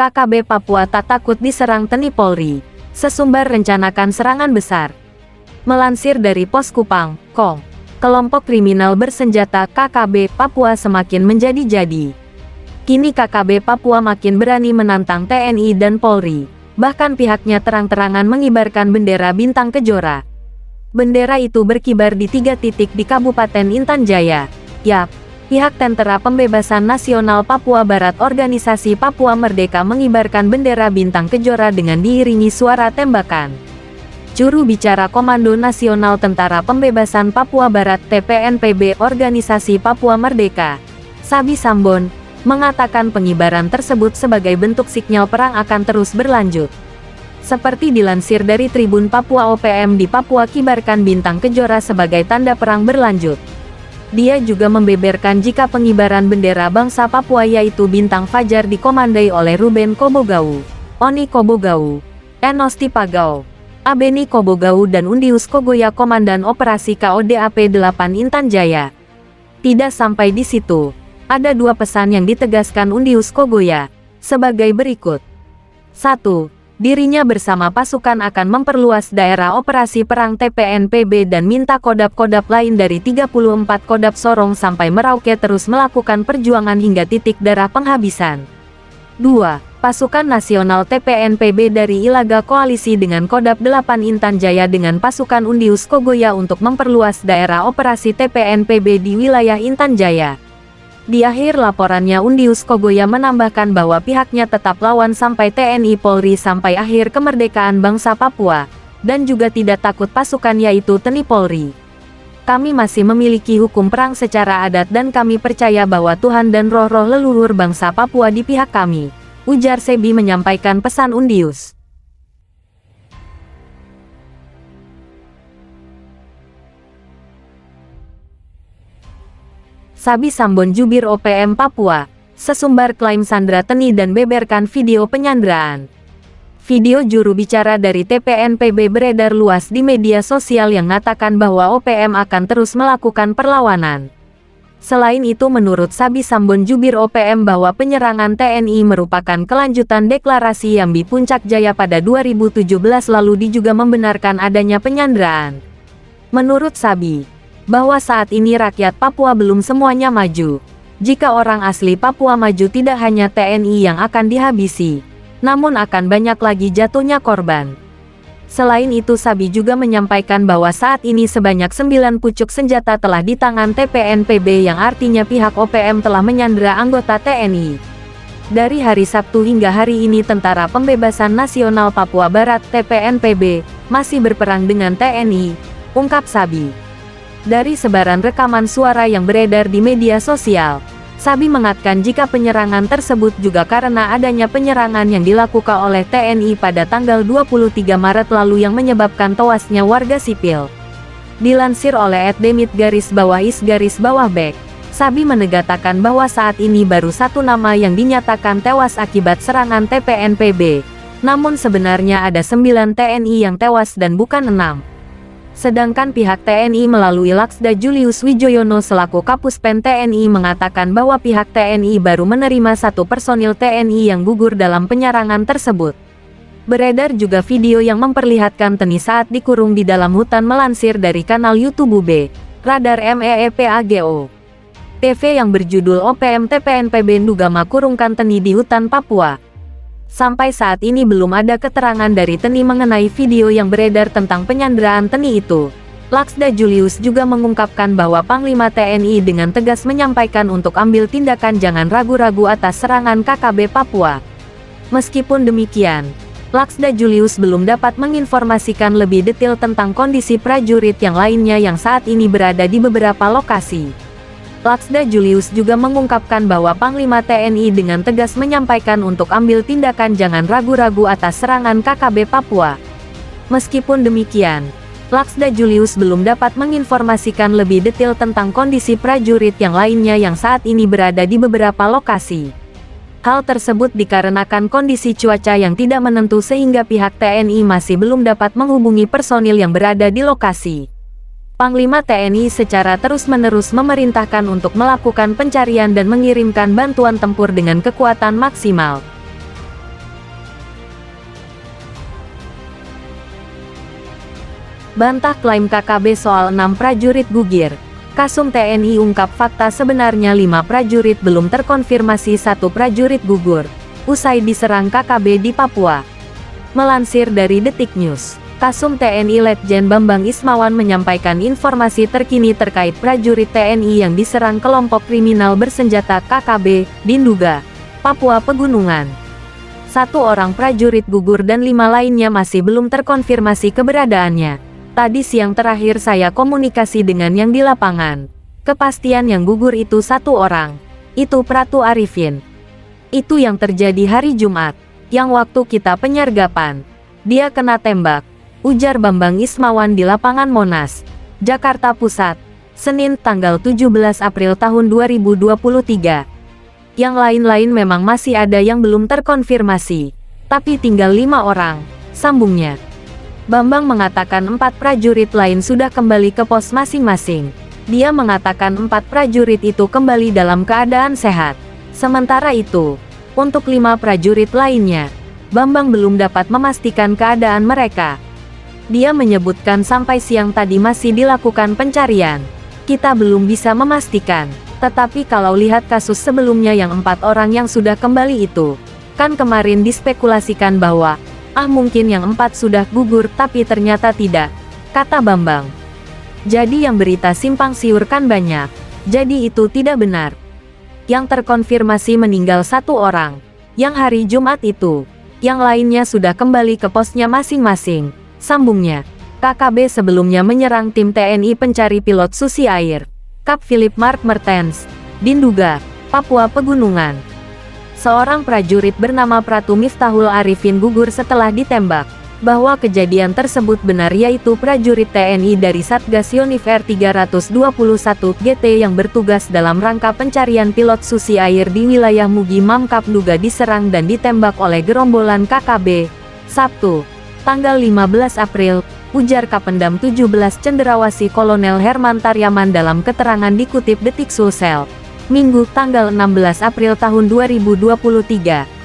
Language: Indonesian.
KKB Papua tak takut diserang TNI Polri. Sesumbar rencanakan serangan besar. Melansir dari Poskupang.com, kelompok kriminal bersenjata KKB Papua semakin menjadi-jadi. Kini KKB Papua makin berani menantang TNI dan Polri. Bahkan pihaknya terang-terangan mengibarkan bendera bintang kejora. Bendera itu berkibar di 3 titik di Kabupaten Intan Jaya. Yap, pihak Tentara Pembebasan Nasional Papua Barat Organisasi Papua Merdeka mengibarkan bendera bintang kejora dengan diiringi suara tembakan. Juru bicara Komando Nasional Tentara Pembebasan Papua Barat TPNPB Organisasi Papua Merdeka, Sabi Sambon, mengatakan pengibaran tersebut sebagai bentuk sinyal perang akan terus berlanjut. Seperti dilansir dari Tribun Papua OPM di Papua kibarkan bintang kejora sebagai tanda perang berlanjut. Dia juga membeberkan jika pengibaran bendera bangsa Papua yaitu bintang fajar dikomandai oleh Ruben Kobogau, Oni Kobogau, Enos Tipagau, Abeni Kobogau dan Undius Kogoya Komandan Operasi KODAP 8 Intan Jaya. Tidak sampai di situ, ada 2 pesan yang ditegaskan Undius Kogoya, sebagai berikut. 1. Dirinya bersama pasukan akan memperluas daerah operasi perang TPNPB dan minta kodap-kodap lain dari 34 kodap Sorong sampai Merauke terus melakukan perjuangan hingga titik darah penghabisan. 2. Pasukan nasional TPNPB dari Ilaga koalisi dengan kodap 8 Intan Jaya dengan pasukan Undius Kogoya untuk memperluas daerah operasi TPNPB di wilayah Intan Jaya. Di akhir laporannya Undius Kogoya menambahkan bahwa pihaknya tetap lawan sampai TNI Polri sampai akhir kemerdekaan bangsa Papua, dan juga tidak takut pasukan yaitu TNI Polri. Kami masih memiliki hukum perang secara adat dan kami percaya bahwa Tuhan dan roh-roh leluhur bangsa Papua di pihak kami, ujar Sebi menyampaikan pesan Undius. Sabi Sambon jubir OPM Papua, sesumbar klaim sandra TNI dan beberkan video penyanderaan. Video juru bicara dari TPNPB beredar luas di media sosial yang mengatakan bahwa OPM akan terus melakukan perlawanan. Selain itu menurut Sabi Sambon jubir OPM bahwa penyerangan TNI merupakan kelanjutan deklarasi Yambi Puncak Jaya pada 2017 lalu dia juga membenarkan adanya penyanderaan. Menurut Sabi, bahwa saat ini rakyat Papua belum semuanya maju. Jika orang asli Papua maju tidak hanya TNI yang akan dihabisi, namun akan banyak lagi jatuhnya korban. Selain itu Sabi juga menyampaikan bahwa saat ini sebanyak 9 pucuk senjata telah di tangan TPNPB yang artinya pihak OPM telah menyandera anggota TNI. Dari hari Sabtu hingga hari ini Tentara Pembebasan Nasional Papua Barat TPNPB masih berperang dengan TNI, ungkap Sabi. Dari sebaran rekaman suara yang beredar di media sosial, Sabi mengatakan jika penyerangan tersebut juga karena adanya penyerangan yang dilakukan oleh TNI pada tanggal 23 Maret lalu yang menyebabkan tewasnya warga sipil. Dilansir oleh @demit_is_back, Sabi menegaskan bahwa saat ini baru 1 nama yang dinyatakan tewas akibat serangan TPNPB, namun sebenarnya ada 9 TNI yang tewas dan bukan 6. Sedangkan pihak TNI melalui Laksda Julius Wijoyono selaku Kapuspen TNI mengatakan bahwa pihak TNI baru menerima 1 personil TNI yang gugur dalam penyerangan tersebut. Beredar juga video yang memperlihatkan TNI saat dikurung di dalam hutan melansir dari kanal YouTube UB, Radar MEEPAGO TV yang berjudul OPM TPNPB Ndugama kurungkan TNI di hutan Papua. Sampai saat ini belum ada keterangan dari TNI mengenai video yang beredar tentang penyanderaan TNI itu. Laksda Julius juga mengungkapkan bahwa Panglima TNI dengan tegas menyampaikan untuk ambil tindakan jangan ragu-ragu atas serangan KKB Papua. Meskipun demikian, Laksda Julius belum dapat menginformasikan lebih detail tentang kondisi prajurit yang lainnya yang saat ini berada di beberapa lokasi. Laksda Julius juga mengungkapkan bahwa Panglima TNI dengan tegas menyampaikan untuk ambil tindakan jangan ragu-ragu atas serangan KKB Papua. Meskipun demikian, Laksda Julius belum dapat menginformasikan lebih detail tentang kondisi prajurit yang lainnya yang saat ini berada di beberapa lokasi. Hal tersebut dikarenakan kondisi cuaca yang tidak menentu sehingga pihak TNI masih belum dapat menghubungi personil yang berada di lokasi. Panglima TNI secara terus-menerus memerintahkan untuk melakukan pencarian dan mengirimkan bantuan tempur dengan kekuatan maksimal. Bantah klaim KKB soal 6 prajurit gugur. Kasum TNI ungkap fakta sebenarnya 5 prajurit belum terkonfirmasi 1 prajurit gugur usai diserang KKB di Papua. Melansir dari Detik News, Kasum TNI Letjen Bambang Ismawan menyampaikan informasi terkini terkait prajurit TNI yang diserang kelompok kriminal bersenjata KKB di Nduga, Papua Pegunungan. 1 orang prajurit gugur dan 5 lainnya masih belum terkonfirmasi keberadaannya. Tadi siang terakhir saya komunikasi dengan yang di lapangan. Kepastian yang gugur itu 1 orang. Itu Pratu Arifin. Itu yang terjadi hari Jumat, yang waktu kita penyergapan. Dia kena tembak, ujar Bambang Ismawan di lapangan Monas, Jakarta Pusat, Senin tanggal 17 April tahun 2023. Yang lain-lain memang masih ada yang belum terkonfirmasi, tapi tinggal 5 orang, sambungnya. Bambang mengatakan 4 prajurit lain sudah kembali ke pos masing-masing. Dia mengatakan 4 prajurit itu kembali dalam keadaan sehat. Sementara itu, untuk 5 prajurit lainnya, Bambang belum dapat memastikan keadaan mereka. Dia menyebutkan sampai siang tadi masih dilakukan pencarian. Kita belum bisa memastikan, tetapi kalau lihat kasus sebelumnya yang 4 orang yang sudah kembali itu, kan kemarin dispekulasikan bahwa mungkin yang 4 sudah gugur tapi ternyata tidak, kata Bambang. Jadi yang berita simpang siur kan banyak, jadi itu tidak benar. Yang terkonfirmasi meninggal 1 orang, yang hari Jumat itu, yang lainnya sudah kembali ke posnya masing-masing, sambungnya. KKB sebelumnya menyerang tim TNI pencari pilot Susi Air, Kap Philip Mark Mertens, di Nduga, Papua Pegunungan. Seorang prajurit bernama Pratu Miftahul Arifin gugur setelah ditembak. Bahwa kejadian tersebut benar yaitu prajurit TNI dari Satgas Yonif R321 GT yang bertugas dalam rangka pencarian pilot Susi Air di wilayah Mugi Mamkap Nduga diserang dan ditembak oleh gerombolan KKB. Sabtu, tanggal 15 April, ujar Kapendam 17 Cenderawasih Kolonel Herman Taryaman dalam keterangan dikutip Detik Sulsel. Minggu tanggal 16 April tahun 2023.